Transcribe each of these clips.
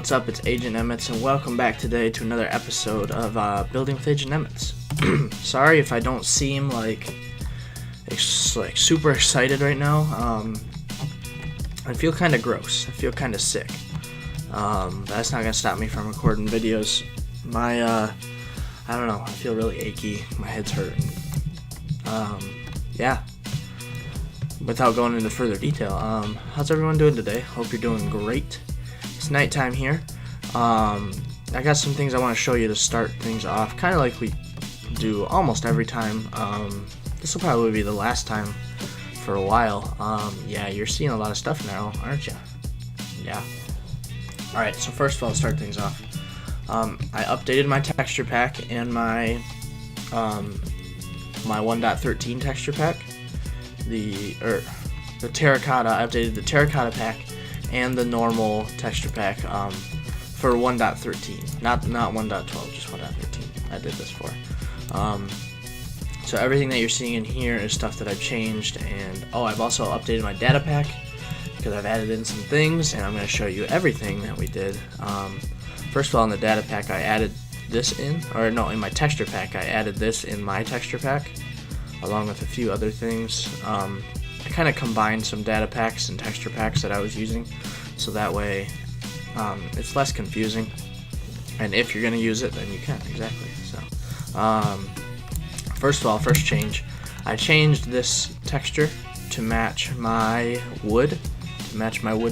What's up? It's Agent Nemitz, and welcome back today to another episode of Building with Agent Nemitz. Sorry if I don't seem like super excited right now. I feel kind of gross. I feel kind of sick. But that's not gonna stop me from recording videos. I don't know. I feel really achy. My head's hurting. Yeah. Without going into further detail, how's everyone doing today? Hope you're doing great. It's nighttime here. I got some things I want to show you to start things off, kind of like we do almost every time. This will probably be the last time for a while. Yeah, you're seeing a lot of stuff now, aren't you? Yeah. Alright, so first of all, to start things off, I updated my texture pack and my 1.13 texture pack. The terracotta, I updated the terracotta pack and the normal texture pack for 1.13, not 1.12, just 1.13. I did this for. So everything that you're seeing in here is stuff that I've changed, and I've also updated my data pack because I've added in some things, and I'm going to show you everything that we did. First of all, in the data pack, I added this in my texture pack, I added this in my texture pack, along with a few other things. I kind of combined some data packs and texture packs that I was using, so that way it's less confusing, and if you're going to use it, then you can, exactly. So first change, I changed this texture to match my wood,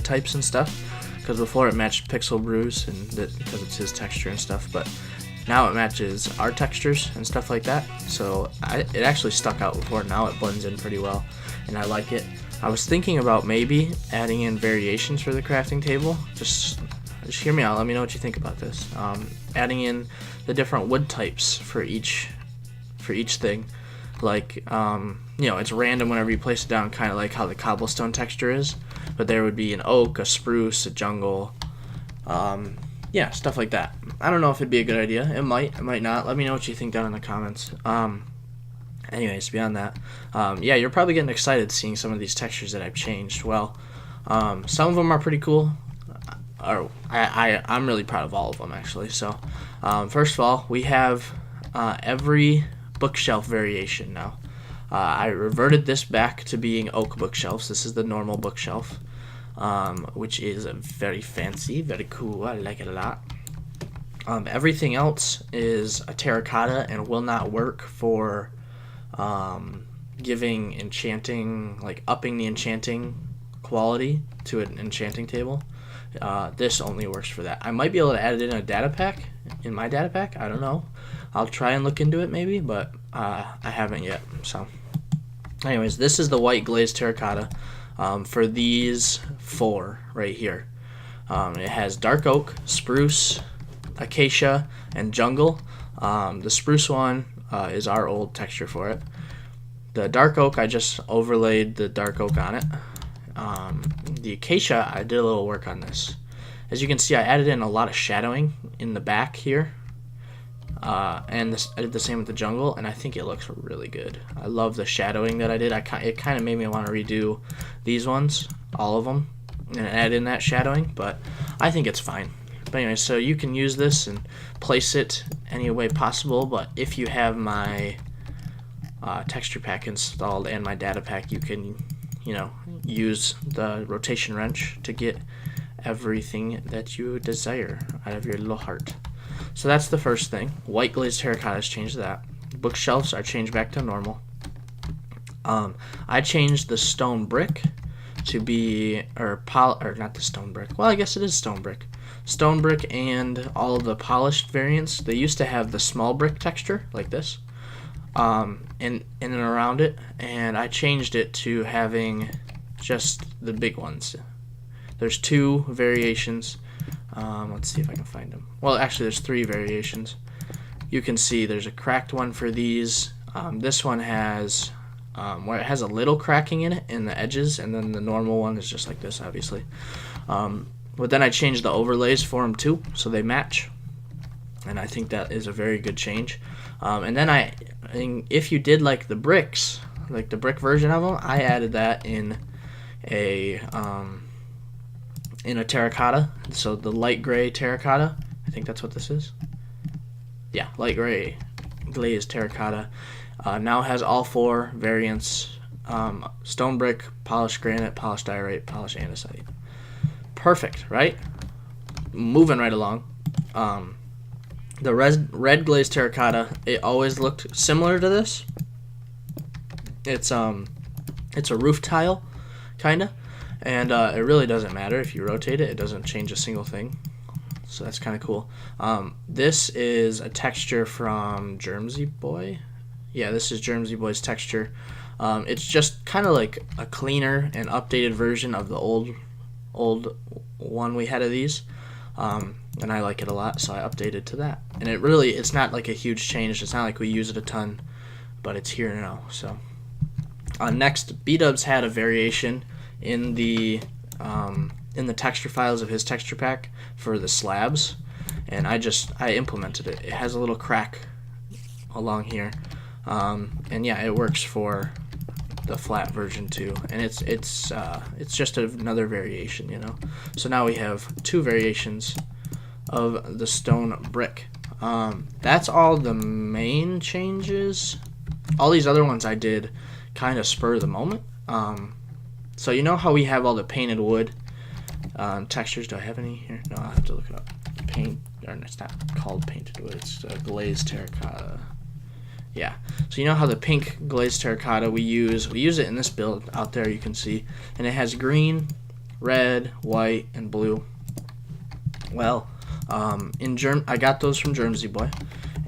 types and stuff, because before it matched Pixel Brew's, and because it's his texture and stuff, but now it matches our textures and stuff like that, so it actually stuck out before. Now it blends in pretty well, and I like it. I was thinking about maybe adding in variations for the crafting table. Just hear me out, let me know what you think about this. Adding in the different wood types for each thing, like it's random whenever you place it down, kind of like how the cobblestone texture is, but there would be an oak, a spruce, a jungle, yeah, stuff like that. I don't know if it'd be a good idea. It might not. Let me know what you think down in the comments. Anyways, beyond that, yeah, you're probably getting excited seeing some of these textures that I've changed. Well, some of them are pretty cool. I'm really proud of all of them, actually. So, first of all, we have every bookshelf variation now. I reverted this back to being oak bookshelves. This is the normal bookshelf, which is very fancy, very cool. I like it a lot. Everything else is a terracotta and will not work for giving enchanting, like upping the enchanting quality to an enchanting table. This only works for that. I might be able to add it in a data pack, in my data pack. I don't know. I'll try and look into it maybe, but I haven't yet. So, anyways, this is the white glazed terracotta for these four right here. It has dark oak, spruce, acacia, and jungle. The spruce one is our old texture for it. The dark oak, I just overlaid the dark oak on it. The acacia, I did a little work on this. As you can see, I added in a lot of shadowing in the back here. And I did the same with the jungle, and I think it looks really good. I love the shadowing that I did. It kind of made me want to redo these ones, all of them, and add in that shadowing, but I think it's fine. But anyway, so you can use this and place it any way possible, but if you have my texture pack installed and my data pack, you can, use the rotation wrench to get everything that you desire out of your little heart. So that's the first thing. White glazed terracottas changed that. Bookshelves are changed back to normal. I changed the stone brick to be, or not the stone brick. Well, I guess it is stone brick. Stone brick and all of the polished variants. They used to have the small brick texture like this, in and around it, and I changed it to having just the big ones. There's two variations. Let's see if I can find them. Well, actually, there's three variations. You can see there's a cracked one for these. This one has where it has a little cracking in it in the edges, and then the normal one is just like this, obviously. But then I changed the overlays for them too, so they match, and I think that is a very good change. And then if you did like the bricks, like the brick version of them, I added that in a in a terracotta. So the light gray terracotta, I think that's what this is. Yeah, light gray glazed terracotta. Now has all 4 variants: stone brick, polished granite, polished diorite, polished andesite. Perfect, right? Moving right along. The red glazed terracotta, it always looked similar to this. It's a roof tile, kinda, and it really doesn't matter if you rotate it. It doesn't change a single thing, so that's kind of cool. This is a texture from Jersey Boy. Yeah, this is Jersey Boy's texture. It's just kind of like a cleaner and updated version of the old one we had of these. And I like it a lot, so I updated to that. And it's not like a huge change. It's not like we use it a ton, but it's here now. So next, B-Dubs had a variation in the texture files of his texture pack for the slabs, and I implemented it. It has a little crack along here, and yeah, it works for the flat version too, and it's just another variation, you know. So now we have 2 variations of the stone brick. That's all the main changes. All these other ones I did kind of spur of the moment. So you know how we have all the painted wood textures? Do I have any here? No, I'll have to look it up. It's not called painted wood, it's glazed terracotta. Yeah, so you know how the pink glazed terracotta we use it in this build out there, you can see, and it has green, red, white, and blue. Well, I got those from Jersey Boy,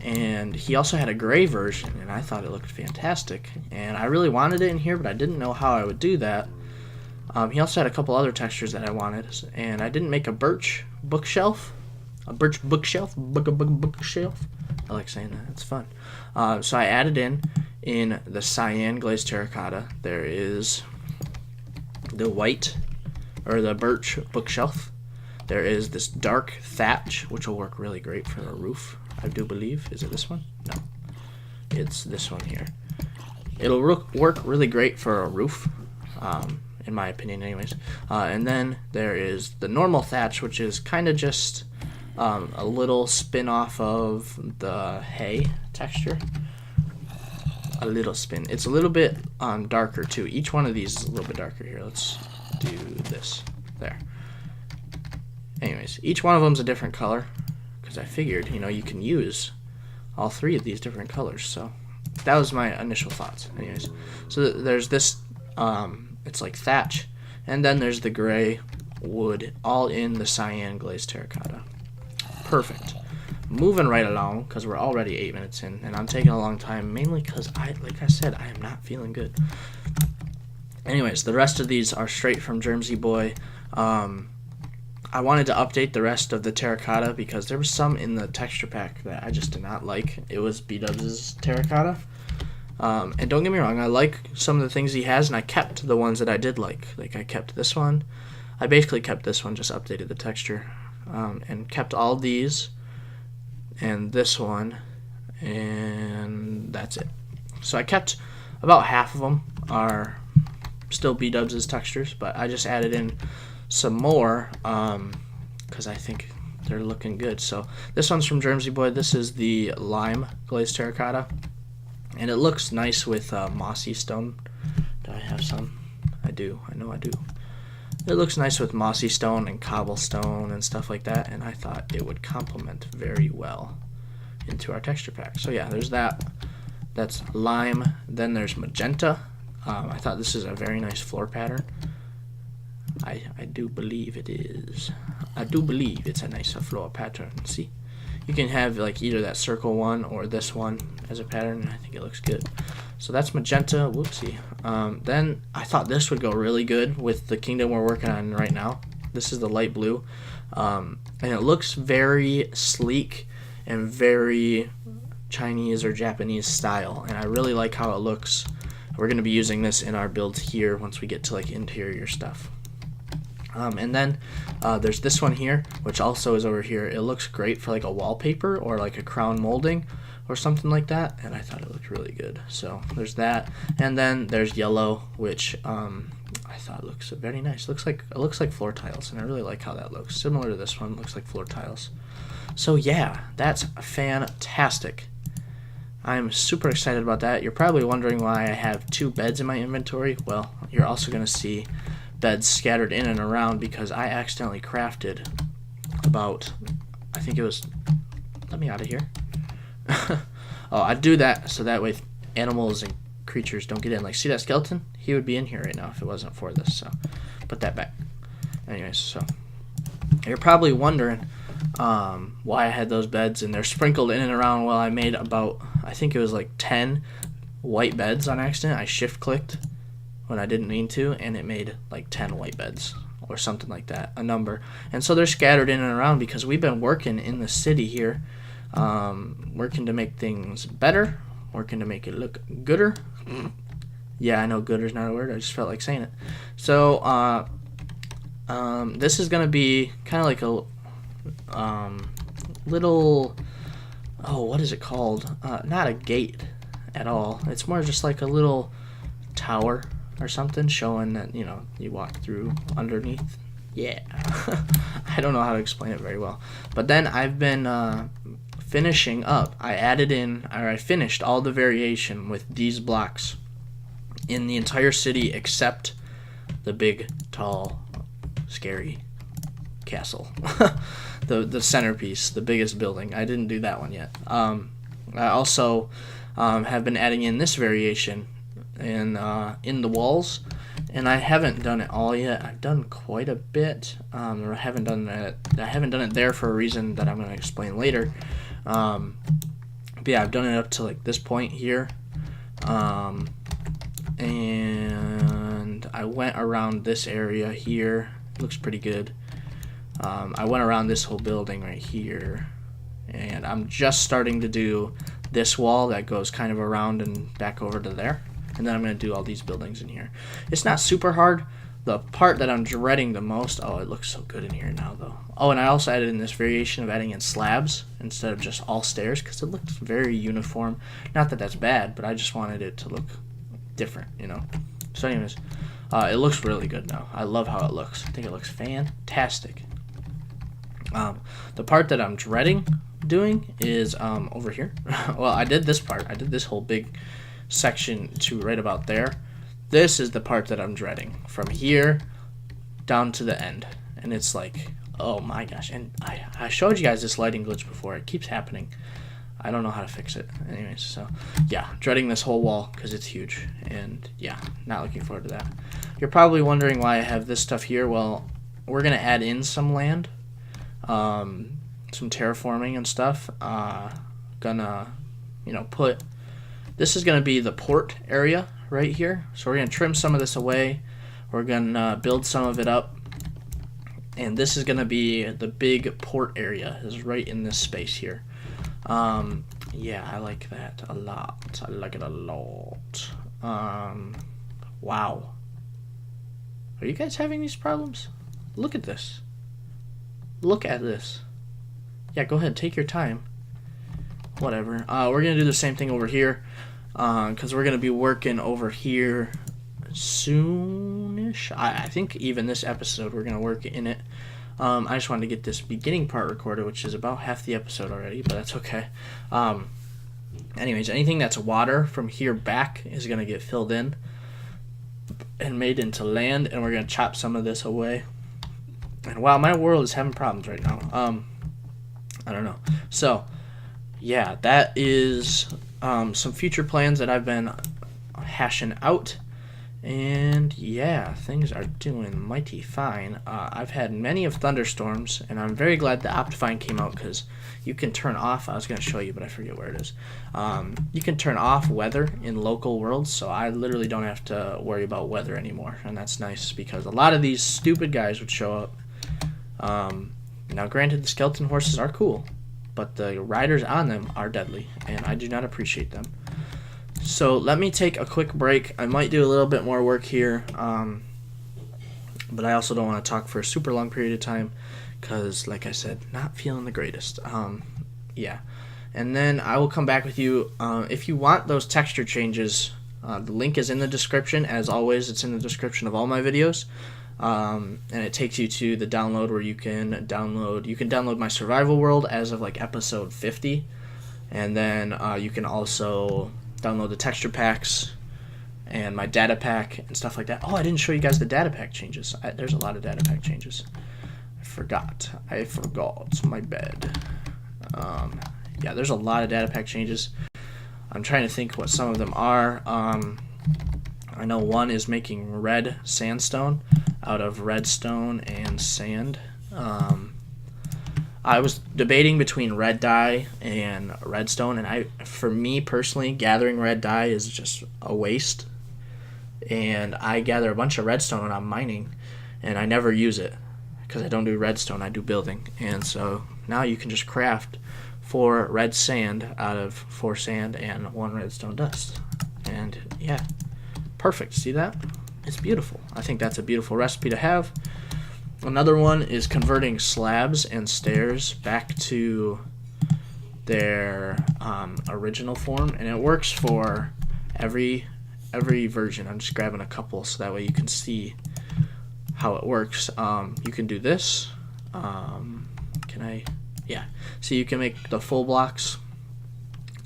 and he also had a gray version, and I thought it looked fantastic, and I really wanted it in here, but I didn't know how I would do that. He also had a couple other textures that I wanted, and I didn't make a birch bookshelf. Bookshelf. I like saying that. It's fun. So I added in the cyan glazed terracotta, there is the white, or the birch bookshelf. There is this dark thatch, which will work really great for a roof, I do believe. Is it this one? No. It's this one here. It'll work really great for a roof, in my opinion anyways. And then there is the normal thatch, which is kind of just a little spin off of the hay texture. A little spin. It's a little bit darker too. Each one of these is a little bit darker here. Let's do this. There. Anyways, each one of them is a different color, because I figured, you can use all 3 of these different colors. So that was my initial thoughts. Anyways, so there's this, it's like thatch, and then there's the gray wood, all in the cyan glazed terracotta. Perfect. Moving right along, because we're already 8 minutes in, and I'm taking a long time, mainly because like I said, I am not feeling good. Anyways, the rest of these are straight from Jersey Boy. I wanted to update the rest of the terracotta because there was some in the texture pack that I just did not like. It was B-Dubs' terracotta. And don't get me wrong, I like some of the things he has, and I kept the ones that I did like. Like, I kept this one. I basically kept this one, just updated the texture. And kept all these, and this one, and that's it. So I kept about half of them are still B-Dubs' textures, but I just added in some more because I think they're looking good. So this one's from Jersey Boy. This is the lime glazed terracotta, and it looks nice with mossy stone. Do I have some? I do. I know I do. It looks nice with mossy stone and cobblestone and stuff like that, and I thought it would complement very well into our texture pack. So yeah, there's that. That's lime. Then there's magenta. I thought this is a very nice floor pattern. I do believe it is. I do believe it's a nice floor pattern. See? You can have like either that circle one or this one as a pattern, and I think it looks good. So that's magenta. Whoopsie. Then I thought this would go really good with the kingdom we're working on right now. This is the light blue. And it looks very sleek and very Chinese or Japanese style, and I really like how it looks. We're going to be using this in our builds here once we get to like interior stuff. And then there's this one here, which also is over here. It looks great for like a wallpaper or like a crown molding or something like that, and I thought it looked really good. So there's that. And then there's yellow, which I I thought it looks very nice. It looks like floor tiles, and I really like how that looks. Similar to this one, looks like floor tiles. So yeah, that's fantastic. I'm super excited about that. You're probably wondering why I have 2 beds in my inventory. Well, you're also going to see beds scattered in and around because I accidentally crafted about, I think it was, let me out of here. Oh, I do that so that way animals and creatures don't get in. Like, see that skeleton? He would be in here right now if it wasn't for this, so put that back. Anyways, so you're probably wondering why I had those beds, and they're sprinkled in and around. Well, I made about, I think it was like 10 white beds on accident. I shift clicked when I didn't mean to, and it made like 10 white beds or something like that, a number. And so they're scattered in and around because we've been working in the city here, working to make things better, working to make it look gooder. Yeah, I know gooder's not a word. I just felt like saying it. So this is gonna be kind of like a little, oh, what is it called? Not a gate at all. It's more just like a little tower or something showing that, you know, you walk through underneath. Yeah. I don't know how to explain it very well. But then I've been finishing up. I finished all the variation with these blocks in the entire city except the big, tall, scary castle. the centerpiece, the biggest building. I didn't do that one yet. I also have been adding in this variation in the walls, and I haven't done it all yet. I've done quite a bit. I haven't done it there for a reason that I'm going to explain later. But yeah, I've done it up to like this point here, and I went around this area here. It looks pretty good. I went around this whole building right here, and I'm just starting to do this wall that goes kind of around and back over to there, and then I'm going to do all these buildings in here. It's not super hard. The part that I'm dreading the most, oh, it looks so good in here now though. Oh, and I also added in this variation of adding in slabs instead of just all stairs because it looks very uniform. Not that that's bad, but I just wanted it to look different, you know. So anyways, it looks really good now. I love how it looks. I think it looks fantastic. The part that I'm dreading doing is over here. Well, I did this part. I did this whole big section to right about there. This is the part that I'm dreading. From here down to the end. And it's like, oh my gosh. And I showed you guys this lighting glitch before. It keeps happening. I don't know how to fix it. Anyways, so yeah, dreading this whole wall because it's huge. And yeah, not looking forward to that. You're probably wondering why I have this stuff here. Well, we're going to add in some land. Some terraforming and stuff. Gonna, you know, this is gonna be the port area right here. So we're gonna trim some of this away. We're gonna build some of it up, and this is gonna be the big port area. Is right in this space here. Yeah, I like that a lot. I like it a lot. Wow. Are you guys having these problems? Look at this. Look at this. Yeah, go ahead, take your time. Whatever. We're gonna do the same thing over here, because we're gonna be working over here soonish. I think even this episode we're gonna work in it. I just wanted to get this beginning part recorded, which is about half the episode already, but that's okay. Anyways, anything that's water from here back is gonna get filled in and made into land, and we're gonna chop some of this away. And wow, my world is having problems right now. I don't know. So, yeah, that is some future plans that I've been hashing out. And yeah, things are doing mighty fine. I've had many of thunderstorms, and I'm very glad the Optifine came out because you can turn off, I was going to show you, but I forget where it is. You can turn off weather in local worlds, so I literally don't have to worry about weather anymore. And that's nice because a lot of these stupid guys would show up. Now granted, the skeleton horses are cool, but the riders on them are deadly, and I do not appreciate them. So let me take a quick break. I might do a little bit more work here, but I also don't want to talk for a super long period of time because, like I said, not feeling the greatest. Yeah, and then I will come back with you. If you want those texture changes The link is in the description. As always, it's in the description of all my videos. And it takes you to the download where you can download my survival world as of like episode 50. And then you can also download the texture packs and my data pack and stuff like that. Oh, I didn't show you guys the data pack changes. There's a lot of data pack changes. I forgot. My bad. Yeah, there's a lot of data pack changes. I'm trying to think what some of them are. I know one is making red sandstone out of redstone and sand. I was debating between red dye and redstone, and for me personally, gathering red dye is just a waste. And I gather a bunch of redstone when I'm mining, and I never use it because I don't do redstone, I do building. And so now you can just craft 4 red sand out of 4 sand and 1 redstone dust. And yeah, perfect. See that? It's beautiful. I think that's a beautiful recipe to have. Another one is converting slabs and stairs back to their original form, and it works for every version. I'm just grabbing a couple so that way you can see how it works. You can do this. Yeah. So you can make the full blocks.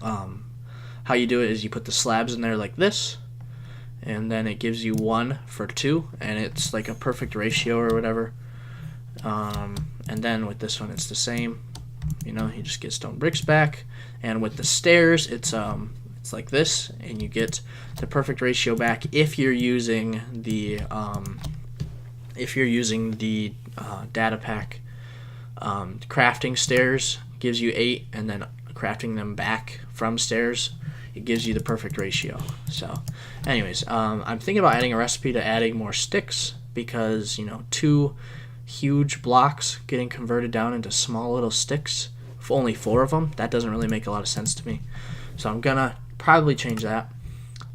How you do it is you put the slabs in there like this, and then it gives you 1 for 2, and it's like a perfect ratio or whatever. And then with this one, it's the same. You just get stone bricks back, and with the stairs, it's like this, and you get the perfect ratio back if you're using the data pack. Crafting stairs gives you 8, and then crafting them back from stairs, it gives you the perfect ratio. So anyways, I'm thinking about adding a recipe to adding more sticks, because 2 huge blocks getting converted down into small little sticks, only 4 of them, that doesn't really make a lot of sense to me. So I'm gonna probably change that.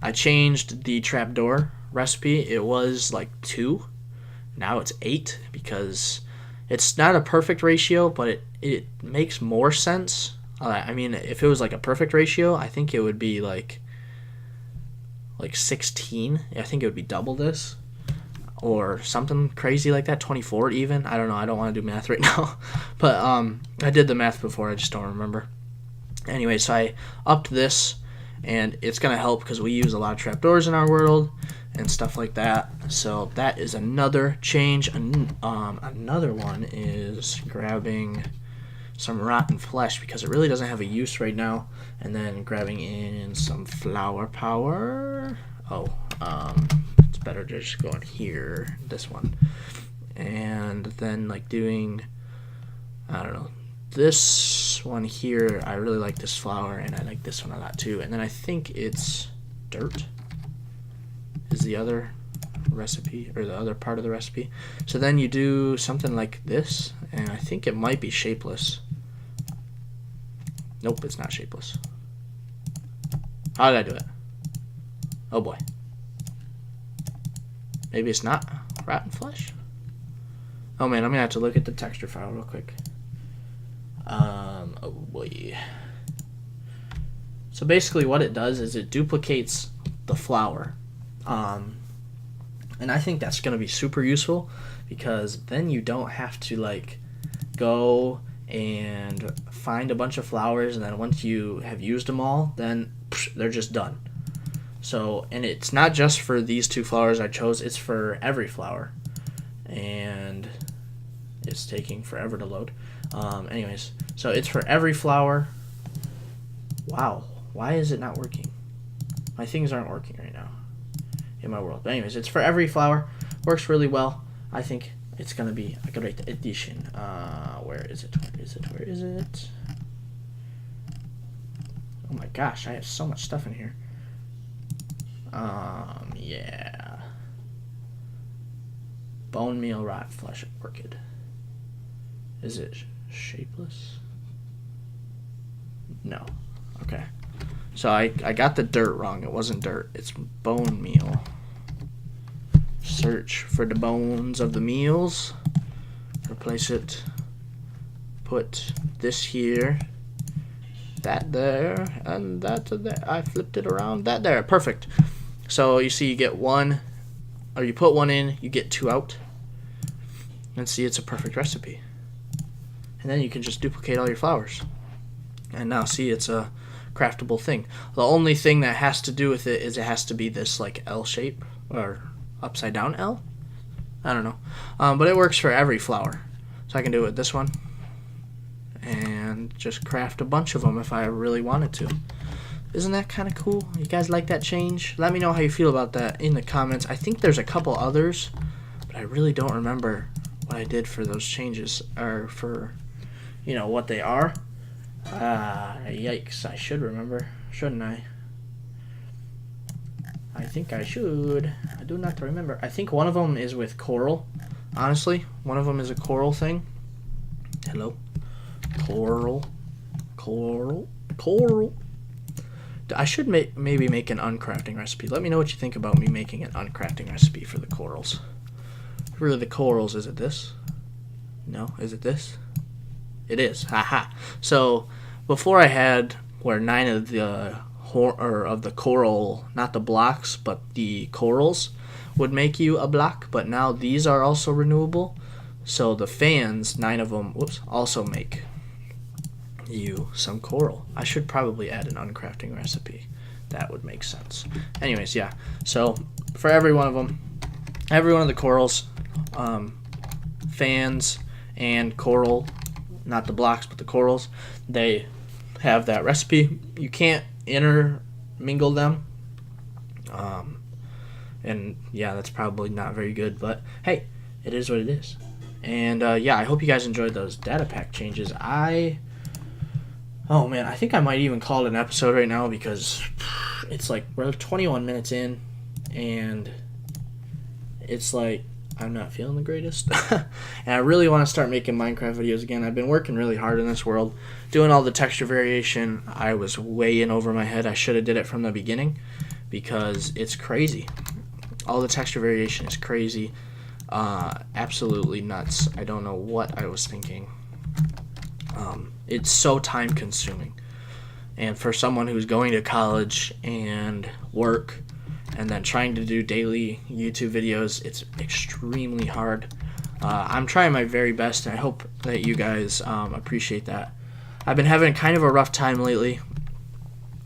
I changed the trapdoor recipe. It was like 2, now it's 8, because it's not a perfect ratio, but it makes more sense. I mean, if it was like a perfect ratio, I think it would be like 16. I think it would be double this, or something crazy like that, 24 even. I don't know. I don't want to do math right now. But I did the math before. I just don't remember. Anyway, so I upped this, and it's going to help because we use a lot of trapdoors in our world and stuff like that. So that is another change. Another one is grabbing some rotten flesh, because it really doesn't have a use right now, and then grabbing in some flower power. It's better to just go in here, this one, and then like doing, I don't know, this one here. I really like this flower, and I like this one a lot too. And then I think it's dirt is the other recipe, or the other part of the recipe. So then you do something like this, and I think it might be shapeless. Nope, it's not shapeless. How did I do it? Oh boy. Maybe it's not rotten flesh? Oh man, I'm gonna have to look at the texture file real quick. Oh boy. So basically what it does is it duplicates the flower. And I think that's gonna be super useful, because then you don't have to like go and find a bunch of flowers, and then once you have used them all, then they're just done. So, and it's not just for these 2 flowers I chose, it's for every flower, and it's taking forever to load. Anyways, so it's for every flower. Wow, why is it not working? My things aren't working right now in my world. But anyways, it's for every flower. Works really well. I think it's gonna be a great addition. Where is it? Where is it? Oh my gosh, I have so much stuff in here. Yeah. Bone meal, rot flesh, orchid. Is it shapeless? No. Okay. So I got the dirt wrong. It wasn't dirt. It's bone meal. Search for the bones of the meals. Replace it. Put this here. That there. And that there. I flipped it around. That there. Perfect. So you see you get one, or you put one in, you get 2 out. And see, it's a perfect recipe. And then you can just duplicate all your flowers. And now see, it's a craftable thing. The only thing that has to do with it is it has to be this like L shape, or upside down L. I don't know. But it works for every flower. So I can do it with this one. And just craft a bunch of them if I really wanted to. Isn't that kind of cool? You guys like that change? Let me know how you feel about that in the comments. I think there's a couple others, but I really don't remember what I did for those changes, or for, you know, what they are. Yikes, I should remember, shouldn't I? I think I should. I do not remember. I think one of them is with coral. Honestly, one of them is a coral thing. Hello? Coral. Coral. Coral. I should maybe make an uncrafting recipe. Let me know what you think about me making an uncrafting recipe for the corals. Really, the corals, is it this? No, is it this? It is. Haha. So before I had where 9 of the coral, not the blocks, but the corals would make you a block, but now these are also renewable. So the fans, 9 of them, whoops, also make you some coral. I should probably add an uncrafting recipe. That would make sense. Anyways, yeah. So for every one of them, every one of the corals, fans and coral, not the blocks but the corals, they have that recipe. You can't intermingle them, and yeah, that's probably not very good, but hey, it is what it is. And yeah, I hope you guys enjoyed those data pack changes. Oh man, I think I might even call it an episode right now, because it's like we're 21 minutes in and it's like I'm not feeling the greatest. And I really want to start making Minecraft videos again. I've been working really hard in this world, doing all the texture variation. I was way in over my head. I should have did it from the beginning, because it's crazy. All the texture variation is crazy. Absolutely nuts. I don't know what I was thinking. It's so time consuming. And for someone who's going to college and work and then trying to do daily YouTube videos, it's extremely hard. I'm trying my very best, and I hope that you guys appreciate that. I've been having kind of a rough time lately.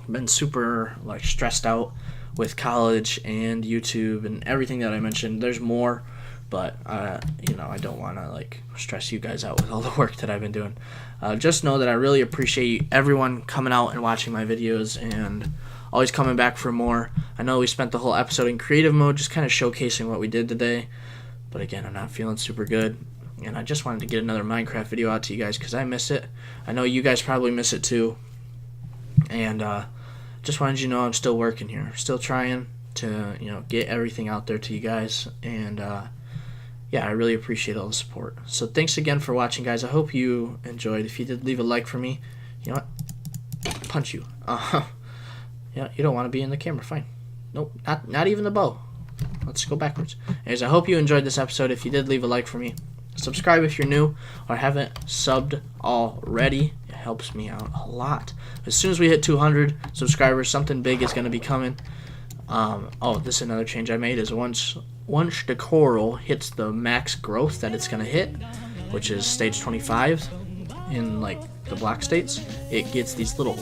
I've been super like stressed out with college and YouTube and everything that I mentioned. There's more, but you know, I don't want to like stress you guys out with all the work that I've been doing. Just know that I really appreciate everyone coming out and watching my videos and always coming back for more. I know we spent the whole episode in creative mode, just kind of showcasing what we did today, but again, I'm not feeling super good, and I just wanted to get another Minecraft video out to you guys because I miss it. I know you guys probably miss it too, and just wanted you to know I'm still working here, still trying to, you know, get everything out there to you guys, and yeah, I really appreciate all the support. So thanks again for watching, guys. I hope you enjoyed. If you did, leave a like for me. You know what? Punch you. Yeah, you don't want to be in the camera. Fine. Nope, not even the bow. Let's go backwards. Anyways, I hope you enjoyed this episode. If you did, leave a like for me. Subscribe if you're new or haven't subbed already. It helps me out a lot. As soon as we hit 200 subscribers, something big is going to be coming. Oh, this is another change I made, is once the coral hits the max growth that it's going to hit, which is stage 25 in like the block states, it gets these little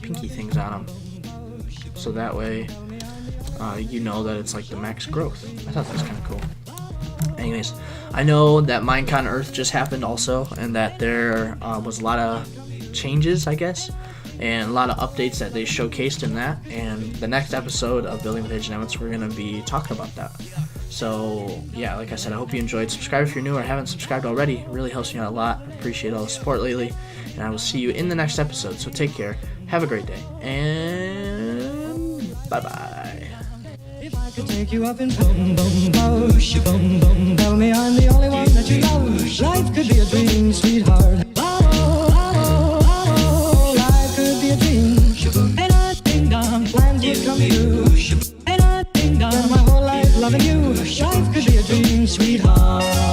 pinky things on them, so that way you know that it's like the max growth. I thought that was kind of cool. Anyways, I know that Minecon Earth just happened also, and that there was a lot of changes, I guess, and a lot of updates that they showcased in that. And the next episode of Building with AgentNemitz, we're going to be talking about that. So yeah, like I said, I hope you enjoyed. Subscribe if you're new or haven't subscribed already. It really helps me out a lot. Appreciate all the support lately, and I will see you in the next episode. So take care, have a great day, and bye bye. If I could take you up and boom, boom, push you, boom, boom, tell me I'm the only one that you love. Life could be a dream, sweetheart. Life could be a dream. And I think down, plans would come true. And I think down, my whole life loving you. Life could be a dream, sweetheart.